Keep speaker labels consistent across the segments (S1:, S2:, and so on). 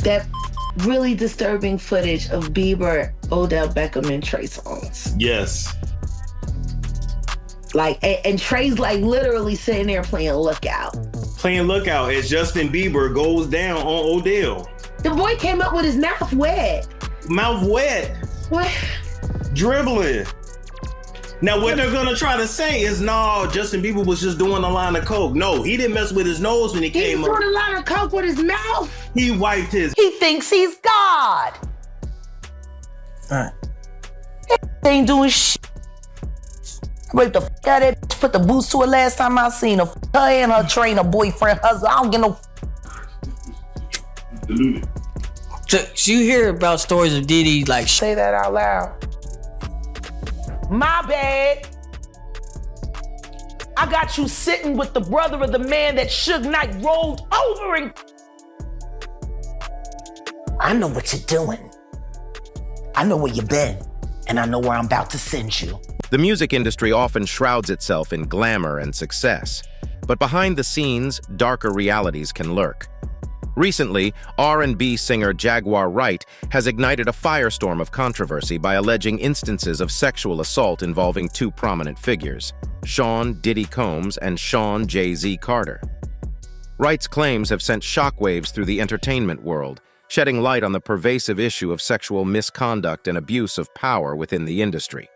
S1: that really disturbing footage of Bieber, Odell Beckham, and Trey Songz.
S2: Yes.
S1: Like, and Trey's like literally sitting there playing Lookout.
S2: Playing Lookout as Justin Bieber goes down on Odell.
S1: The boy came up with his mouth wet.
S2: Mouth wet.
S1: What?
S2: Dribbling. Now, what they're going to try to say is, no, Justin Bieber was just doing a line of coke. No, he didn't mess with his nose when he came up.
S1: He doing a line of coke with his mouth.
S2: He wiped his...
S1: He thinks he's God. He ain't doing shit. Raped the fuck out of that bitch, put the boots to her last time I seen her. Her and her trainer, boyfriend, husband. I don't get no...
S3: So you hear about stories of Diddy, like...
S1: Say that out loud. My bad. I got you sitting with the brother of the man that Suge Knight rolled over and... I know what you're doing. I know where you've been, and I know where I'm about to send you.
S4: The music industry often shrouds itself in glamour and success, but behind the scenes, darker realities can lurk. Recently, R&B singer Jaguar Wright has ignited a firestorm of controversy by alleging instances of sexual assault involving two prominent figures, Sean Diddy Combs and Sean Jay-Z Carter. Wright's claims have sent shockwaves through the entertainment world, shedding light on the pervasive issue of sexual misconduct and abuse of power within the industry.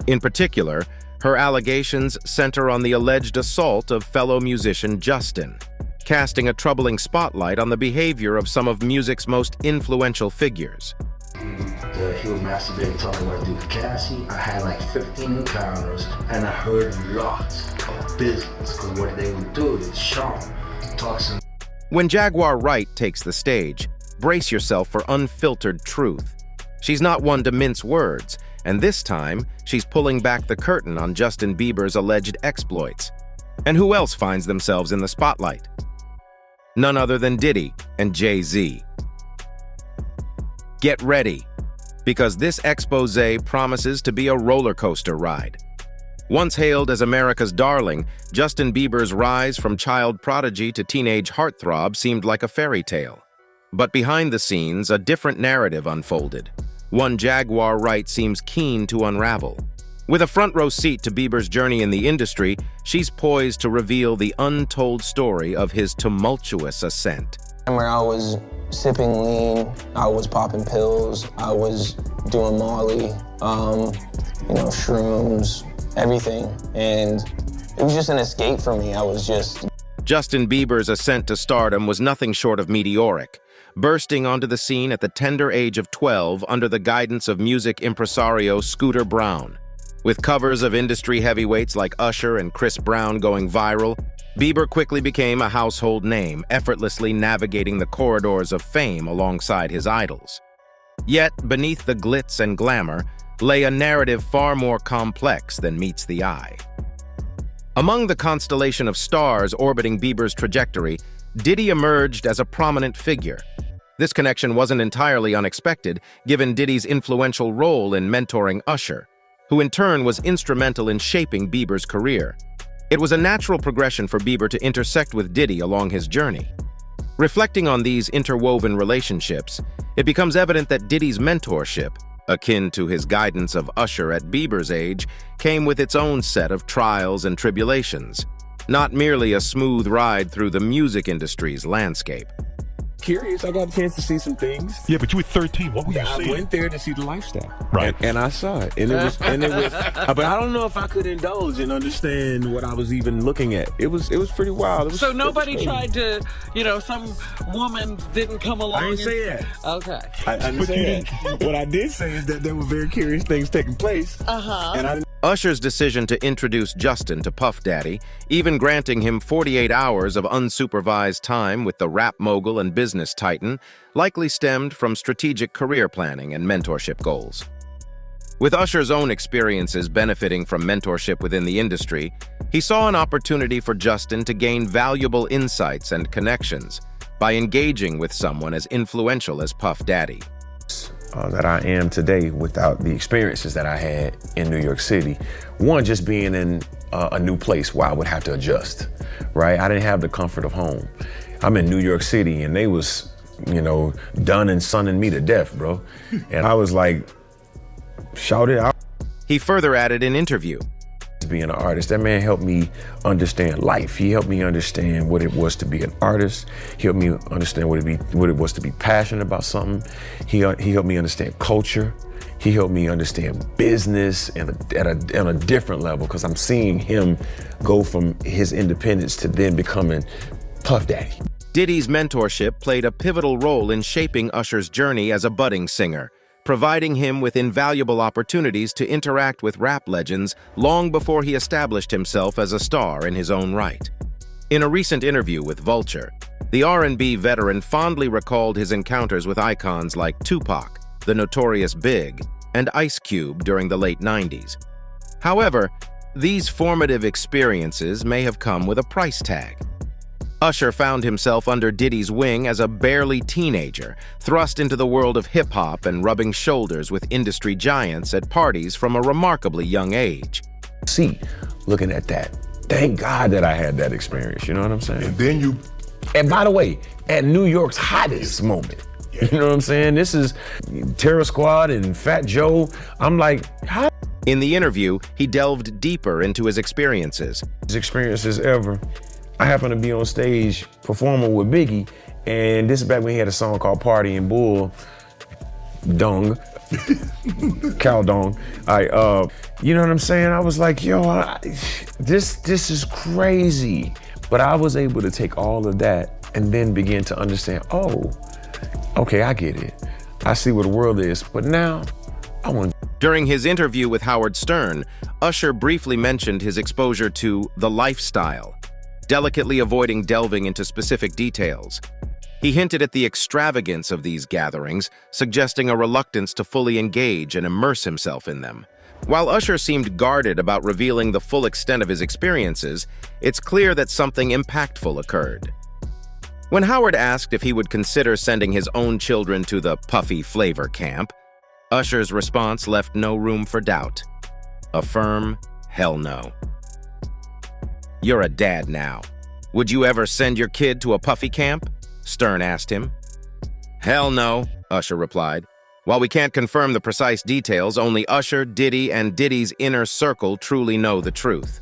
S4: In particular, her allegations center on the alleged assault of fellow musician Justin, casting a troubling spotlight on the behavior of some of music's most influential figures.
S5: He was masturbating, talking what to do with Cassie. I had like 15 encounters, and I heard lots of business, because what they would do is Sean talks to...
S4: When Jaguar Wright takes the stage, brace yourself for unfiltered truth. She's not one to mince words, and this time, she's pulling back the curtain on Justin Bieber's alleged exploits. And who else finds themselves in the spotlight? None other than Diddy and Jay-Z. Get ready, because this expose promises to be a roller coaster ride. Once hailed as America's darling, Justin Bieber's rise from child prodigy to teenage heartthrob seemed like a fairy tale. But behind the scenes, a different narrative unfolded, one Jaguar Wright seems keen to unravel. With a front-row seat to Bieber's journey in the industry, she's poised to reveal the untold story of his tumultuous ascent.
S6: Where I was sipping lean, I was popping pills, I was doing Molly, shrooms, everything. And it was just an escape for me.
S4: Justin Bieber's ascent to stardom was nothing short of meteoric, bursting onto the scene at the tender age of 12 under the guidance of music impresario Scooter Braun. With covers of industry heavyweights like Usher and Chris Brown going viral, Bieber quickly became a household name, effortlessly navigating the corridors of fame alongside his idols. Yet, beneath the glitz and glamour, lay a narrative far more complex than meets the eye. Among the constellation of stars orbiting Bieber's trajectory, Diddy emerged as a prominent figure. This connection wasn't entirely unexpected, given Diddy's influential role in mentoring Usher, who in turn was instrumental in shaping Bieber's career. It was a natural progression for Bieber to intersect with Diddy along his journey. Reflecting on these interwoven relationships, it becomes evident that Diddy's mentorship, akin to his guidance of Usher at Bieber's age, came with its own set of trials and tribulations, not merely a smooth ride through the music industry's landscape.
S7: Curious, I got a chance to see some things.
S8: Yeah, but you were 13. What were you seeing?
S7: I went there to see the lifestyle,
S8: right?
S7: And I saw it, and it was, but I don't know if I could indulge and understand what I was even looking at. It was pretty wild.
S9: So nobody tried to, some woman didn't come along.
S7: I didn't say that.
S9: Okay.
S7: I didn't say that. What I did say is that there were very curious things taking place. And I didn't.
S4: Usher's decision to introduce Justin to Puff Daddy, even granting him 48 hours of unsupervised time with the rap mogul and business titan, likely stemmed from strategic career planning and mentorship goals. With Usher's own experiences benefiting from mentorship within the industry, he saw an opportunity for Justin to gain valuable insights and connections by engaging with someone as influential as Puff Daddy.
S7: That I am today without the experiences that I had in New York City. One, just being in a new place where I would have to adjust, right? I didn't have the comfort of home. I'm in New York City and they was done and sonning me to death, bro. And I was like, shout it out.
S4: He further added in interview,
S7: being an artist, that man helped me understand life. He helped me understand what it was to be an artist. He helped me understand what it was to be passionate about something. He helped me understand culture. He helped me understand business at a different level, because I'm seeing him go from his independence to then becoming Puff Daddy.
S4: Diddy's mentorship played a pivotal role in shaping Usher's journey as a budding singer, providing him with invaluable opportunities to interact with rap legends long before he established himself as a star in his own right. In a recent interview with Vulture, the R&B veteran fondly recalled his encounters with icons like Tupac, the Notorious Big, and Ice Cube during the late 90s. However, these formative experiences may have come with a price tag. Usher found himself under Diddy's wing as a barely teenager, thrust into the world of hip-hop and rubbing shoulders with industry giants at parties from a remarkably young age.
S7: See, looking at that, thank God that I had that experience, you know what I'm saying? And by the way, at New York's hottest moment, you know what I'm saying? This is Terror Squad and Fat Joe. I'm like, how?
S4: In the interview, he delved deeper into his experiences.
S7: His experiences ever. I happened to be on stage performing with Biggie, and this is back when he had a song called Party and Bull Dong, Cow Dong. You know what I'm saying? I was like, yo, this is crazy. But I was able to take all of that and then begin to understand, oh, okay, I get it. I see what the world is, but now I want.
S4: During his interview with Howard Stern, Usher briefly mentioned his exposure to the lifestyle, delicately avoiding delving into specific details. He hinted at the extravagance of these gatherings, suggesting a reluctance to fully engage and immerse himself in them. While Usher seemed guarded about revealing the full extent of his experiences, it's clear that something impactful occurred. When Howard asked if he would consider sending his own children to the Puffy flavor camp, Usher's response left no room for doubt. A firm hell no. "You're a dad now. Would you ever send your kid to a Puffy camp?" Stern asked him. "Hell no," Usher replied. While we can't confirm the precise details, only Usher, Diddy, and Diddy's inner circle truly know the truth.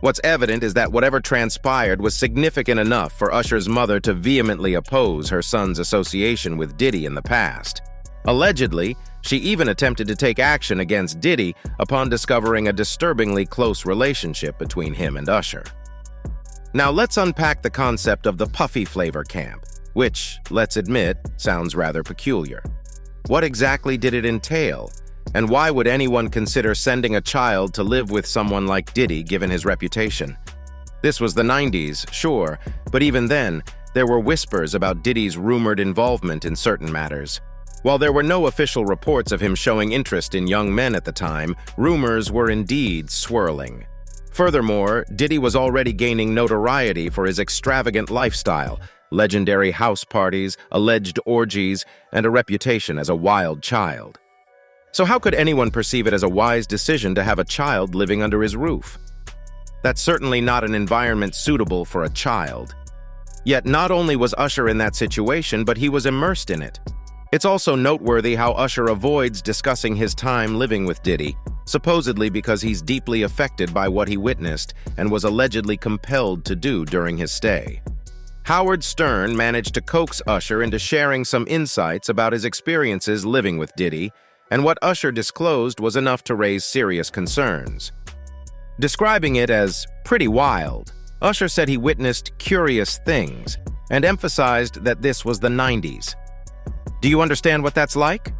S4: What's evident is that whatever transpired was significant enough for Usher's mother to vehemently oppose her son's association with Diddy in the past. Allegedly, she even attempted to take action against Diddy upon discovering a disturbingly close relationship between him and Usher. Now let's unpack the concept of the Puffy flavor camp, which, let's admit, sounds rather peculiar. What exactly did it entail? And why would anyone consider sending a child to live with someone like Diddy, given his reputation? This was the 90s, sure, but even then, there were whispers about Diddy's rumored involvement in certain matters. While there were no official reports of him showing interest in young men at the time, rumors were indeed swirling. Furthermore, Diddy was already gaining notoriety for his extravagant lifestyle, legendary house parties, alleged orgies, and a reputation as a wild child. So how could anyone perceive it as a wise decision to have a child living under his roof? That's certainly not an environment suitable for a child. Yet not only was Usher in that situation, but he was immersed in it. It's also noteworthy how Usher avoids discussing his time living with Diddy, supposedly because he's deeply affected by what he witnessed and was allegedly compelled to do during his stay. Howard Stern managed to coax Usher into sharing some insights about his experiences living with Diddy, and what Usher disclosed was enough to raise serious concerns. Describing it as pretty wild, Usher said he witnessed curious things and emphasized that this was the 90s. "Do you understand what that's like?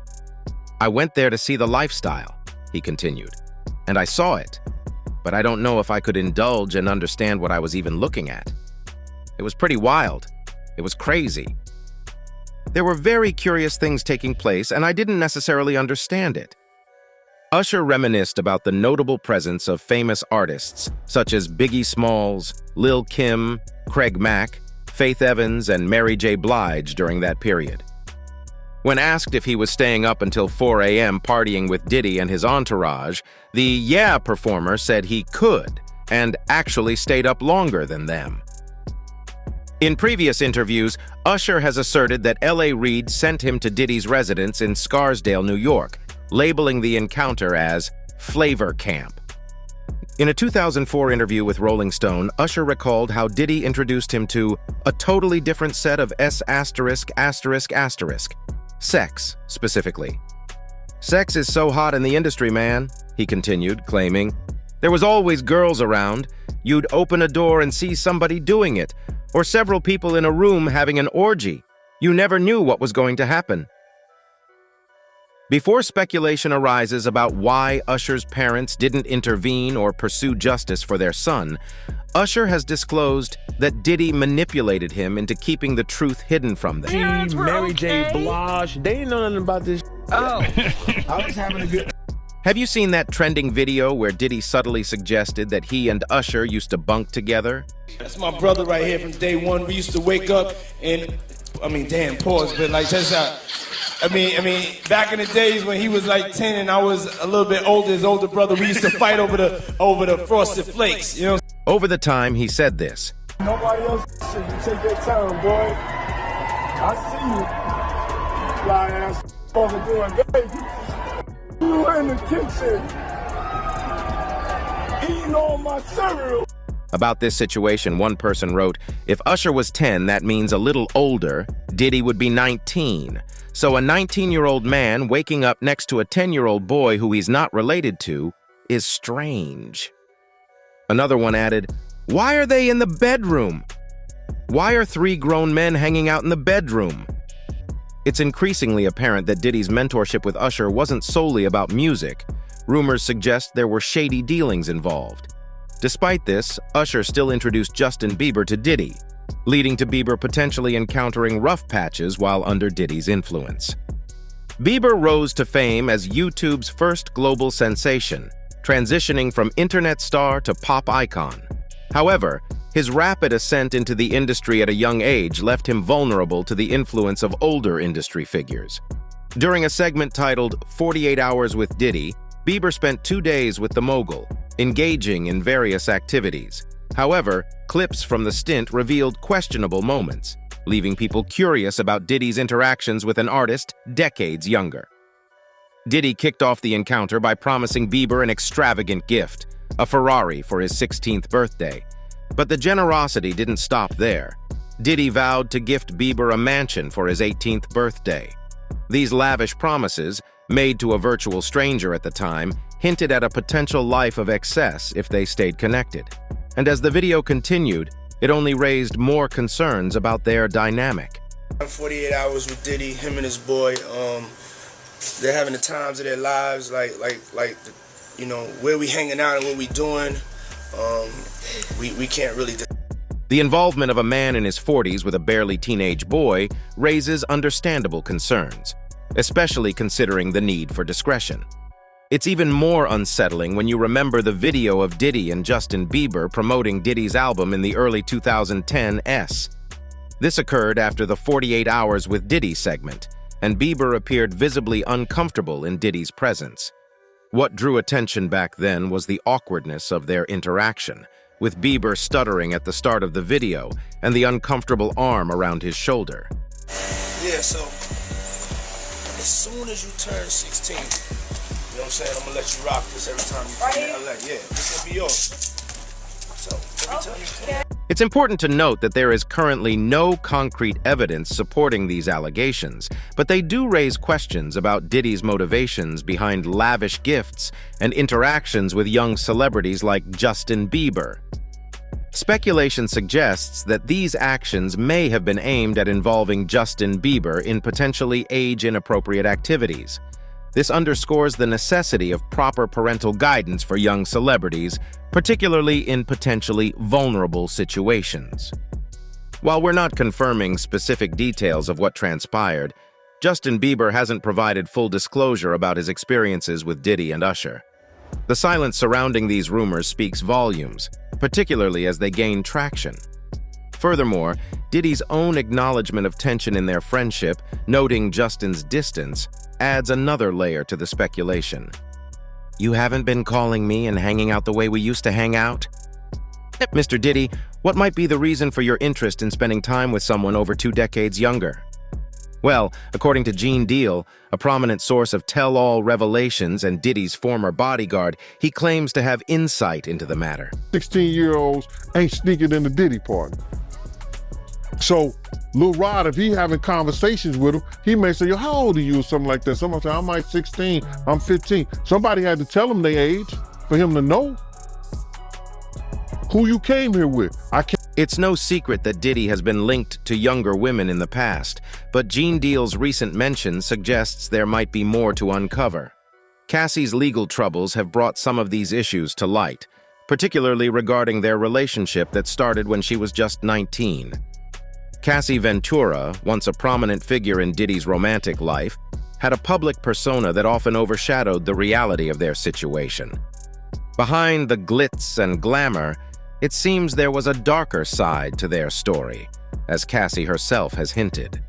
S4: I went there to see the lifestyle," he continued, "and I saw it, but I don't know if I could indulge and understand what I was even looking at. It was pretty wild. It was crazy. There were very curious things taking place, and I didn't necessarily understand it." Usher reminisced about the notable presence of famous artists such as Biggie Smalls, Lil' Kim, Craig Mack, Faith Evans, and Mary J. Blige during that period. When asked if he was staying up until 4 a.m. partying with Diddy and his entourage, the Yeah performer said he could, and actually stayed up longer than them. In previous interviews, Usher has asserted that L.A. Reid sent him to Diddy's residence in Scarsdale, New York, labeling the encounter as Flavor Camp. In a 2004 interview with Rolling Stone, Usher recalled how Diddy introduced him to a totally different set of sex, specifically. "Sex is so hot in the industry, man," he continued, claiming. "There was always girls around. You'd open a door and see somebody doing it, or several people in a room having an orgy. You never knew what was going to happen." Before speculation arises about why Usher's parents didn't intervene or pursue justice for their son, Usher has disclosed that Diddy manipulated him into keeping the truth hidden from them.
S7: Mary J. Blige, they didn't know nothing about this.
S9: Oh.
S5: I was having a good.
S4: Have you seen that trending video where Diddy subtly suggested that he and Usher used to bunk together?
S8: That's my brother right here from day one. We used to wake up and, pause, but like, check this out. Back in the days when he was like 10 and I was a little bit older, his older brother, we used to fight over the Frosted Flakes, you know?
S4: Over the time, he said this.
S10: Nobody else shit. You take your time, boy. I see you. Fly ass fucking doing great. You were in the kitchen eating all my cereal.
S4: About this situation, one person wrote, "If Usher was 10, that means a little older, Diddy would be 19. So a 19-year-old man waking up next to a 10-year-old boy who he's not related to is strange." Another one added, "Why are they in the bedroom? Why are 3 grown men hanging out in the bedroom?" It's increasingly apparent that Diddy's mentorship with Usher wasn't solely about music. Rumors suggest there were shady dealings involved. Despite this, Usher still introduced Justin Bieber to Diddy, leading to Bieber potentially encountering rough patches while under Diddy's influence. Bieber rose to fame as YouTube's first global sensation, transitioning from internet star to pop icon. However, his rapid ascent into the industry at a young age left him vulnerable to the influence of older industry figures. During a segment titled 48 Hours with Diddy, Bieber spent 2 days with the mogul, engaging in various activities. However, clips from the stint revealed questionable moments, leaving people curious about Diddy's interactions with an artist decades younger. Diddy kicked off the encounter by promising Bieber an extravagant gift, a Ferrari for his 16th birthday. But the generosity didn't stop there. Diddy vowed to gift Bieber a mansion for his 18th birthday. These lavish promises, made to a virtual stranger at the time, hinted at a potential life of excess if they stayed connected. And as the video continued, it only raised more concerns about their dynamic.
S8: 48 hours with Diddy, him and his boy, they're having the times of their lives, like, where we hanging out and what we doing, we can't really.
S4: The involvement of a man in his 40s with a barely teenage boy raises understandable concerns, especially considering the need for discretion. It's even more unsettling when you remember the video of Diddy and Justin Bieber promoting Diddy's album in the early 2010s. This occurred after the 48 Hours with Diddy segment, and Bieber appeared visibly uncomfortable in Diddy's presence. What drew attention back then was the awkwardness of their interaction, with Bieber stuttering at the start of the video and the uncomfortable arm around his shoulder.
S8: Yeah, so as soon as you turn 16, you know what I'm saying, I'm gonna let you rock this every time you come to LA. Yeah, this will be yours. So every time you come.
S4: It's important to note that there is currently no concrete evidence supporting these allegations, but they do raise questions about Diddy's motivations behind lavish gifts and interactions with young celebrities like Justin Bieber. Speculation suggests that these actions may have been aimed at involving Justin Bieber in potentially age-inappropriate activities. This underscores the necessity of proper parental guidance for young celebrities, particularly in potentially vulnerable situations. While we're not confirming specific details of what transpired, Justin Bieber hasn't provided full disclosure about his experiences with Diddy and Usher. The silence surrounding these rumors speaks volumes, particularly as they gain traction. Furthermore, Diddy's own acknowledgement of tension in their friendship, noting Justin's distance, adds another layer to the speculation. "You haven't been calling me and hanging out the way we used to hang out?" Mr. Diddy, what might be the reason for your interest in spending time with someone over 2 decades younger? Well, according to Gene Deal, a prominent source of tell-all revelations and Diddy's former bodyguard, he claims to have insight into the matter.
S10: 16-year-olds ain't sneaking in the Diddy party. So, Lil Rod, if he having conversations with him, he may say, yo, how old are you, or something like that. Somebody say, I'm like 16, I'm 15. Somebody had to tell him their age for him to know who you came here with.
S4: It's no secret that Diddy has been linked to younger women in the past, but Gene Deal's recent mention suggests there might be more to uncover. Cassie's legal troubles have brought some of these issues to light, particularly regarding their relationship that started when she was just 19. Cassie Ventura, once a prominent figure in Diddy's romantic life, had a public persona that often overshadowed the reality of their situation. Behind the glitz and glamour, it seems there was a darker side to their story, as Cassie herself has hinted.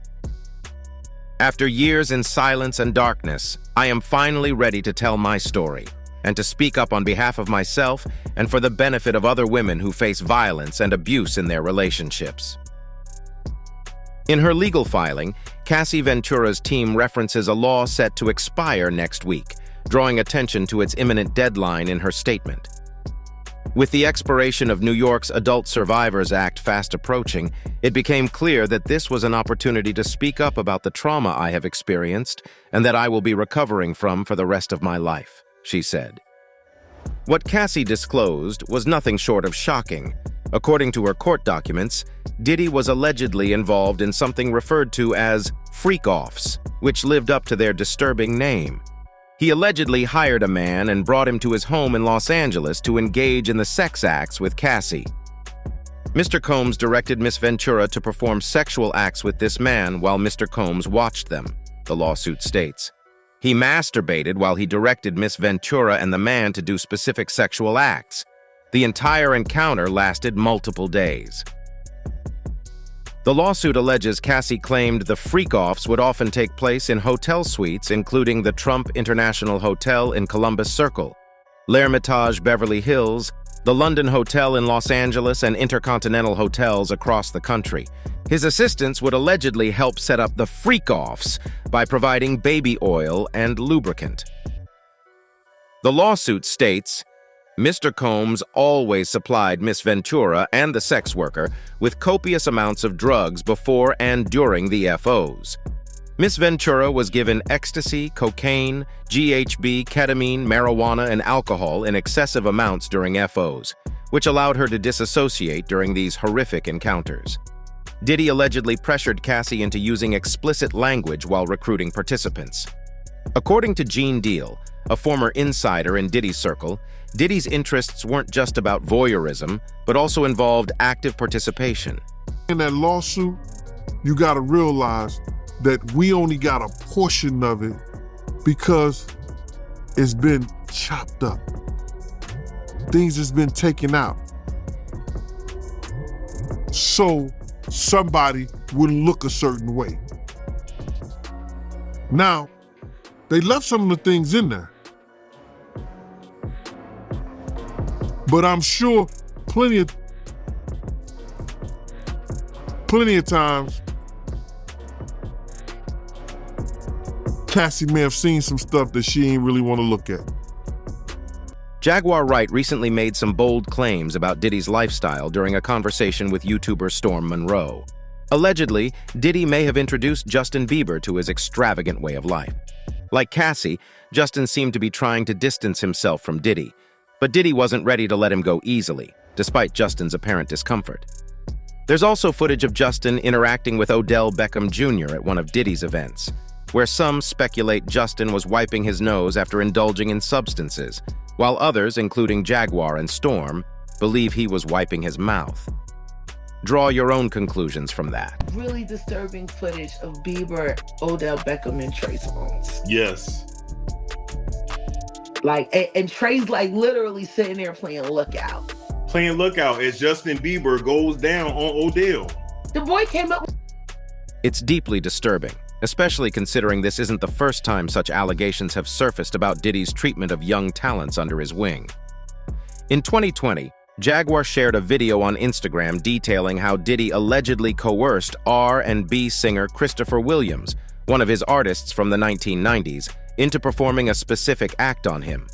S4: After years in silence and darkness, I am finally ready to tell my story, and to speak up on behalf of myself and for the benefit of other women who face violence and abuse in their relationships. In her legal filing, Cassie Ventura's team references a law set to expire next week, drawing attention to its imminent deadline in her statement. With the expiration of New York's Adult Survivors Act fast approaching, it became clear that this was an opportunity to speak up about the trauma I have experienced and that I will be recovering from for the rest of my life, she said. What Cassie disclosed was nothing short of shocking. According to her court documents, Diddy was allegedly involved in something referred to as freak-offs, which lived up to their disturbing name. He allegedly hired a man and brought him to his home in Los Angeles to engage in the sex acts with Cassie. Mr. Combs directed Miss Ventura to perform sexual acts with this man while Mr. Combs watched them, the lawsuit states. He masturbated while he directed Miss Ventura and the man to do specific sexual acts. The entire encounter lasted multiple days. The lawsuit alleges Cassie claimed the freak-offs would often take place in hotel suites, including the Trump International Hotel in Columbus Circle, L'Hermitage Beverly Hills, the London Hotel in Los Angeles, and intercontinental hotels across the country. His assistants would allegedly help set up the freak-offs by providing baby oil and lubricant. The lawsuit states, Mr. Combs always supplied Miss Ventura and the sex worker with copious amounts of drugs before and during the FOs. Miss Ventura was given ecstasy, cocaine, GHB, ketamine, marijuana, and alcohol in excessive amounts during FOs, which allowed her to disassociate during these horrific encounters. Diddy allegedly pressured Cassie into using explicit language while recruiting participants. According to Gene Deal, a former insider in Diddy's circle, Diddy's interests weren't just about voyeurism, but also involved active participation.
S10: In that lawsuit, you gotta realize that we only got a portion of it because it's been chopped up. Things has been taken out. So somebody would look a certain way. Now, they left some of the things in there. But I'm sure plenty of times, Cassie may have seen some stuff that she ain't really want to look at.
S4: Jaguar Wright recently made some bold claims about Diddy's lifestyle during a conversation with YouTuber Storm Monroe. Allegedly, Diddy may have introduced Justin Bieber to his extravagant way of life. Like Cassie, Justin seemed to be trying to distance himself from Diddy, but Diddy wasn't ready to let him go easily, despite Justin's apparent discomfort. There's also footage of Justin interacting with Odell Beckham Jr. at one of Diddy's events, where some speculate Justin was wiping his nose after indulging in substances, while others, including Jaguar and Storm, believe he was wiping his mouth. Draw your own conclusions from that.
S1: Really disturbing footage of Bieber, Odell Beckham, and Trey Songz.
S2: Yes.
S1: And Trey's literally sitting there playing Lookout.
S2: Playing Lookout as Justin Bieber goes down on Odell.
S1: The boy came up.
S4: It's deeply disturbing, especially considering this isn't the first time such allegations have surfaced about Diddy's treatment of young talents under his wing. In 2020, Jaguar shared a video on Instagram detailing how Diddy allegedly coerced R&B singer Christopher Williams, one of his artists from the 1990s, into performing a specific act on him.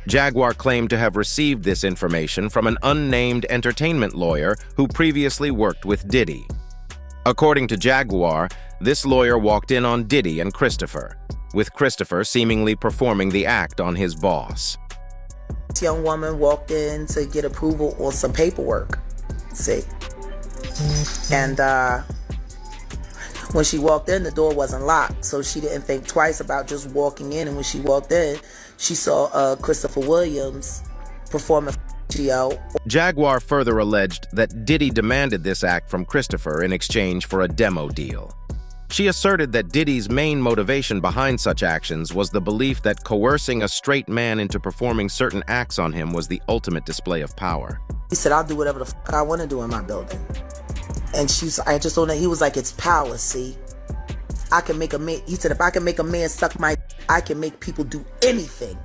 S4: Jaguar claimed to have received this information from an unnamed entertainment lawyer who previously worked with Diddy. According to Jaguar, this lawyer walked in on Diddy and Christopher, with Christopher seemingly performing the act on his boss.
S1: This young woman walked in to get approval on some paperwork, see. And when she walked in, the door wasn't locked, so she didn't think twice about just walking in. And when she walked in, she saw Christopher Williams performing out.
S4: Jaguar further alleged that Diddy demanded this act from Christopher in exchange for a demo deal. She asserted that Diddy's main motivation behind such actions was the belief that coercing a straight man into performing certain acts on him was the ultimate display of power.
S1: He said, I'll do whatever the fuck I want to do in my building. And I just don't know. He was like, it's power, see. I can make a man, he said, if I can make a man suck my, I can make people do anything.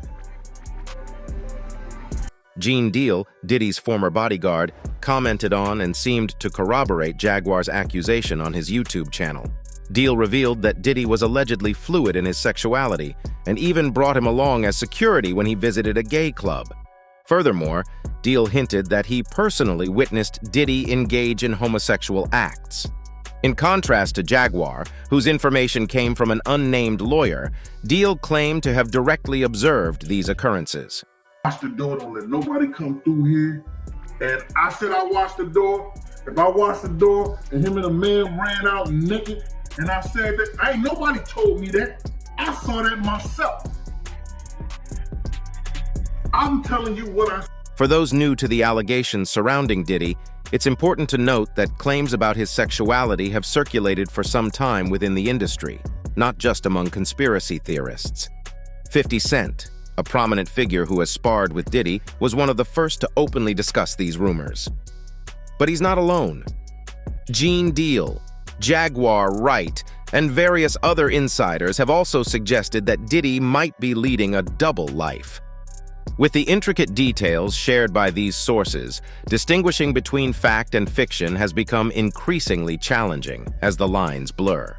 S4: Gene Deal, Diddy's former bodyguard, commented on and seemed to corroborate Jaguar's accusation on his YouTube channel. Deal revealed that Diddy was allegedly fluid in his sexuality and even brought him along as security when he visited a gay club. Furthermore, Deal hinted that he personally witnessed Diddy engage in homosexual acts. In contrast to Jaguar, whose information came from an unnamed lawyer, Deal claimed to have directly observed these occurrences.
S10: Watch the door, don't let nobody come through here. And I said I watched the door. If I watched the door and him and a man ran out naked, and I said that, ain't nobody told me that. I saw that myself. I'm telling you what I.
S4: For those new to the allegations surrounding Diddy, it's important to note that claims about his sexuality have circulated for some time within the industry, not just among conspiracy theorists. 50 Cent, a prominent figure who has sparred with Diddy, was one of the first to openly discuss these rumors. But he's not alone. Gene Deal, Jaguar Wright, and various other insiders have also suggested that Diddy might be leading a double life. With the intricate details shared by these sources, distinguishing between fact and fiction has become increasingly challenging as the lines blur.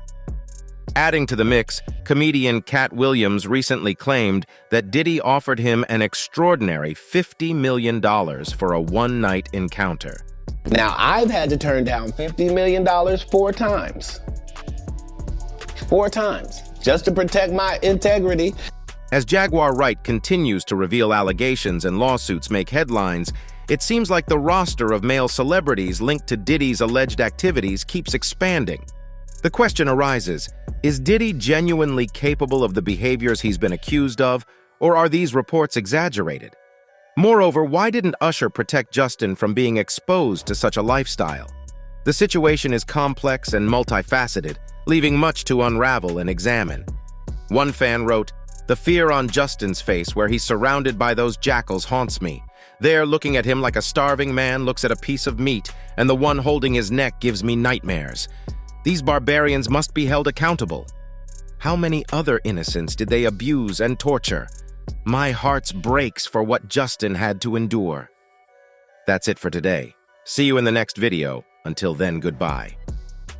S4: Adding to the mix, comedian Cat Williams recently claimed that Diddy offered him an extraordinary $50 million for a one-night encounter.
S6: Now, I've had to turn down $50 million 4 times. 4 times, just to protect my integrity.
S4: As Jaguar Wright continues to reveal allegations and lawsuits make headlines, it seems like the roster of male celebrities linked to Diddy's alleged activities keeps expanding. The question arises, is Diddy genuinely capable of the behaviors he's been accused of, or are these reports exaggerated? Moreover, why didn't Usher protect Justin from being exposed to such a lifestyle? The situation is complex and multifaceted, leaving much to unravel and examine. One fan wrote, "The fear on Justin's face where he's surrounded by those jackals haunts me. There, looking at him like a starving man looks at a piece of meat, and the one holding his neck gives me nightmares. These barbarians must be held accountable. How many other innocents did they abuse and torture? My heart breaks for what Justin had to endure." That's it for today. See you in the next video. Until then, goodbye.